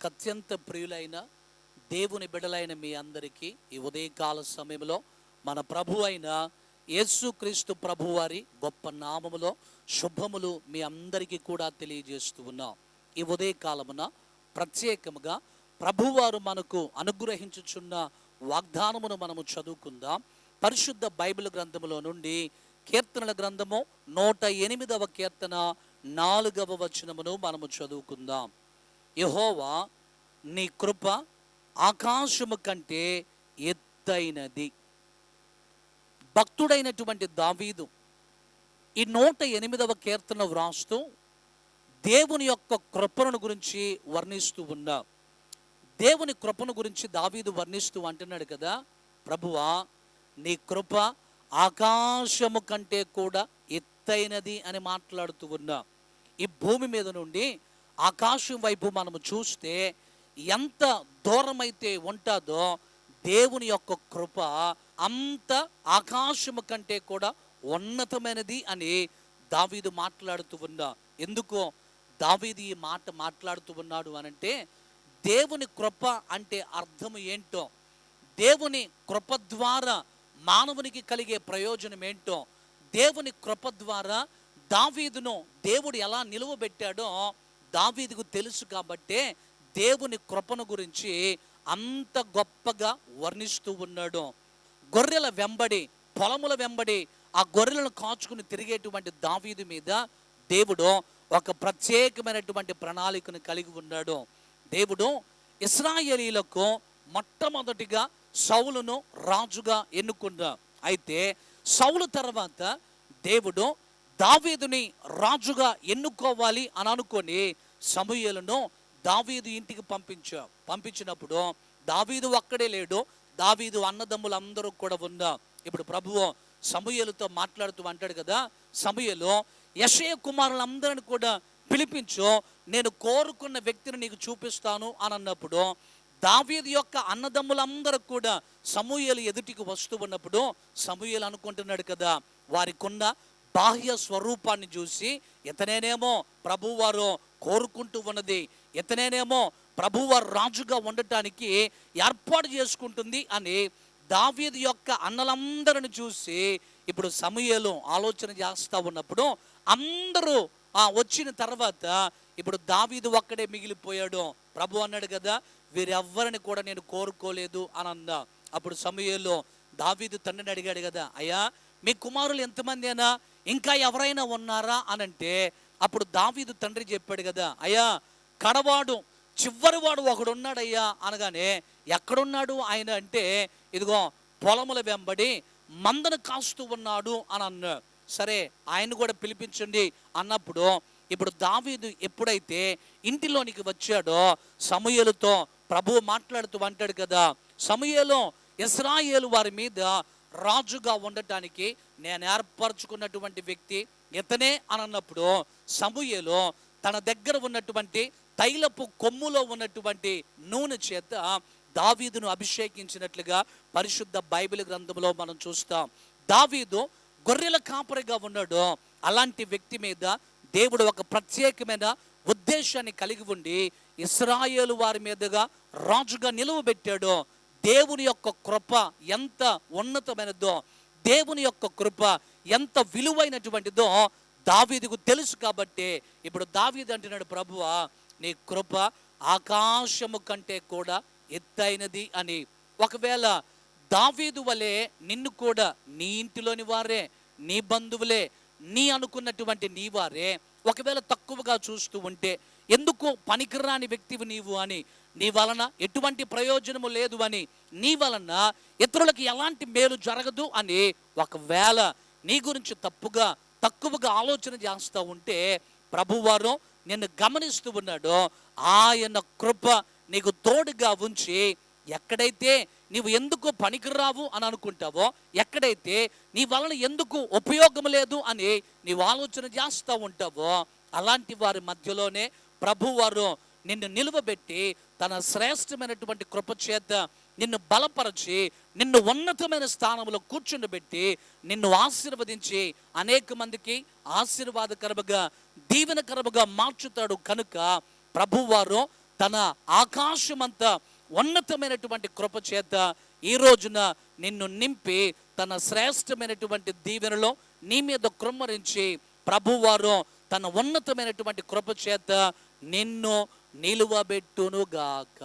నాకు అత్యంత ప్రియులైన దేవుని బిడ్డలైన మీ అందరికీ ఈ ఉదయకాల సమయంలో మన ప్రభు అయిన యేసుక్రీస్తు ప్రభువారి గొప్ప నామములో శుభములు మీ అందరికీ కూడా తెలియజేస్తూ ఉన్నాం. ఈ ఉదయకాలమున ప్రత్యేకముగా ప్రభువారు మనకు అనుగ్రహించుచున్న వాగ్దానమును మనము చదువుకుందాం. పరిశుద్ధ బైబిల్ గ్రంథములో నుండి కీర్తనల గ్రంథము 108వ కీర్తన 4వ వచనమును మనము చదువుకుందాం. యెహోవా నీ కృప ఆకాశము కంటే ఎత్తైనది. భక్తుడైనటువంటి దావీదు ఈ 108వ కీర్తన వ్రాస్తూ దేవుని యొక్క కృపను గురించి వర్ణిస్తూ ఉన్నా. దేవుని కృపను గురించి దావీదు వర్ణిస్తూ అంటున్నాడు కదా, ప్రభువా నీ కృప ఆకాశము కంటే కూడా ఎత్తైనది అని మాట్లాడుతూ ఉన్నా. ఈ భూమి మీద నుండి ఆకాశం వైపు మనము చూస్తే ఎంత దూరమైతే ఉంటుందో దేవుని యొక్క కృప అంత ఆకాశము కంటే కూడా ఉన్నతమైనది అని దావీదు మాట్లాడుతూ ఉన్నా. ఎందుకో దావీదు ఈ మాట మాట్లాడుతూ ఉన్నాడు అనంటే, దేవుని కృప అంటే అర్థం ఏంటో, దేవుని కృప ద్వారా మానవునికి కలిగే ప్రయోజనం ఏంటో, దేవుని కృప ద్వారా దావీదును దేవుడు ఎలా నిలువబెట్టాడో దావీదుకు తెలుసు. కాబట్టే దేవుని కృపను గురించి అంత గొప్పగా వర్ణిస్తూ ఉన్నాడు. గొర్రెల వెంబడి, పొలముల వెంబడి ఆ గొర్రెలను కాచుకుని తిరిగేటువంటి దావీదు మీద దేవుడు ఒక ప్రత్యేకమైనటువంటి ప్రణాళికను కలిగి ఉన్నాడు. దేవుడు ఇశ్రాయేలీయులకు మొట్టమొదటిగా సౌలును రాజుగా ఎన్నుకున్నాడు. అయితే సౌలు తర్వాత దేవుడు దావీదుని రాజుగా ఎన్నుకోవాలి అని అనుకొని సమూయేలును దావీదు ఇంటికి పంపించినప్పుడు దావీదు ఒక్కడే లేడు, దావీదు అన్నదమ్ములందరూ కూడా ఉన్నారు. ఇప్పుడు ప్రభువు సమూయేలుతో మాట్లాడుతూ అంటాడు కదా, సమూయేలు యెషయా కుమారులందరిని కూడా పిలిపించు, నేను కోరుకున్న వ్యక్తిని నీకు చూపిస్తాను అని అన్నప్పుడు దావీదు యొక్క అన్నదమ్ములందరూ కూడా సమూయేలు ఎదుటికి వస్తూ ఉన్నప్పుడు సమూయేలు అనుకుంటున్నాడు కదా, వారికున్న బాహ్య స్వరూపాన్ని చూసి ఇతనేనేమో ప్రభువారు కోరుకుంటూ ఉన్నది, ఇతనేనేమో ప్రభువారు రాజుగా ఉండటానికి ఏర్పాటు చేసుకుంటుంది అని దావీదు యొక్క అన్నలందరిని చూసి ఇప్పుడు సమూయేలు ఆలోచన చేస్తూ ఉన్నప్పుడు అందరూ వచ్చిన తర్వాత ఇప్పుడు దావీదు ఒక్కడే మిగిలిపోయాడు. ప్రభు అన్నాడు కదా, వీరెవ్వరిని కూడా నేను కోరుకోలేదు అని అన్నా. అప్పుడు సమూయేలు దావీదు తండ్రిని అడిగాడు కదా, అయ్యా మీ కుమారులు ఎంతమంది అయినా ఇంకా ఎవరైనా ఉన్నారా అని అంటే, అప్పుడు దావీదు తండ్రి చెప్పాడు కదా, అయ్యా కడవాడు చివరివాడు ఒకడు ఉన్నాడయ్యా అనగానే, ఎక్కడున్నాడు ఆయన అంటే, ఇదిగో పొలముల వెంబడి మందను కాస్తూ ఉన్నాడు అని అన్నాడు. సరే ఆయన కూడా పిలిపించండి అన్నప్పుడు ఇప్పుడు దావీదు ఎప్పుడైతే ఇంటిలోనికి వచ్చాడో సమూయేలుతో ప్రభువు మాట్లాడుతూ అంటాడు కదా, సమూయేలు ఇశ్రాయేలు వారి మీద రాజుగా ఉండటానికి నేను ఏర్పరచుకున్నటువంటి వ్యక్తి ఇతనే అని అన్నప్పుడు సమూయేలు తన దగ్గర ఉన్నటువంటి తైలపు కొమ్ములో ఉన్నటువంటి నూనె చేత దావీదును అభిషేకించినట్లుగా పరిశుద్ధ బైబిల్ గ్రంథంలో మనం చూస్తాం. దావీదు గొర్రెల కాపరిగా ఉన్నాడు. అలాంటి వ్యక్తి మీద దేవుడు ఒక ప్రత్యేకమైన ఉద్దేశాన్ని కలిగి ఉండి ఇశ్రాయేలు వారి మీదుగా రాజుగా నిలువబెట్టాడు. దేవుని యొక్క కృప ఎంత ఉన్నతమైనదో, దేవుని యొక్క కృప ఎంత విలువైనటువంటిదో దావీదుకు తెలుసు. కాబట్టి ఇప్పుడు దావీదు అంటున్నాడు, ప్రభువా నీ కృప ఆకాశము కంటే కూడా ఎత్తైనది అని. ఒకవేళ దావీదు వలె నిన్ను కూడా నీ ఇంటిలోని వారే, నీ బంధువులే, నీ అనుకున్నటువంటి నీ వారే ఒకవేళ తక్కువగా చూస్తూ ఉంటే, ఎందుకు పనికిరాని వ్యక్తివి నీవు అని, నీ వలన ఎటువంటి ప్రయోజనము లేదు అని, నీ వలన ఇతరులకు ఎలాంటి మేలు జరగదు అని ఒకవేళ నీ గురించి తక్కువగా ఆలోచన చేస్తూ ఉంటే, ప్రభువారు నిన్ను గమనిస్తూ ఉన్నాడు. ఆయన కృప నీకు తోడుగా ఉంచి ఎక్కడైతే నీవు ఎందుకు పనికిరావు అని అనుకుంటావో, ఎక్కడైతే నీ వలన ఎందుకు ఉపయోగం లేదు అని నీవు ఆలోచన చేస్తూ ఉంటావో, అలాంటి వారి మధ్యలోనే ప్రభువారు నిన్ను నిలువబెట్టి తన శ్రేష్టమైనటువంటి కృప చేత నిన్ను బలపరచి నిన్ను ఉన్నతమైన స్థానంలో కూర్చుండబెట్టి నిన్ను ఆశీర్వదించి అనేక మందికి ఆశీర్వాదకరముగా దీవెనకరముగా మార్చుతాడు. కనుక ప్రభువారు తన ఆకాశమంత ఉన్నతమైనటువంటి కృప చేత ఈ రోజున నిన్ను నింపి తన శ్రేష్టమైనటువంటి దీవెనలో నీ మీద కృమ్మరించి ప్రభువారు తన ఉన్నతమైనటువంటి కృప చేత నిన్ను నిలువబెట్టునుగాక.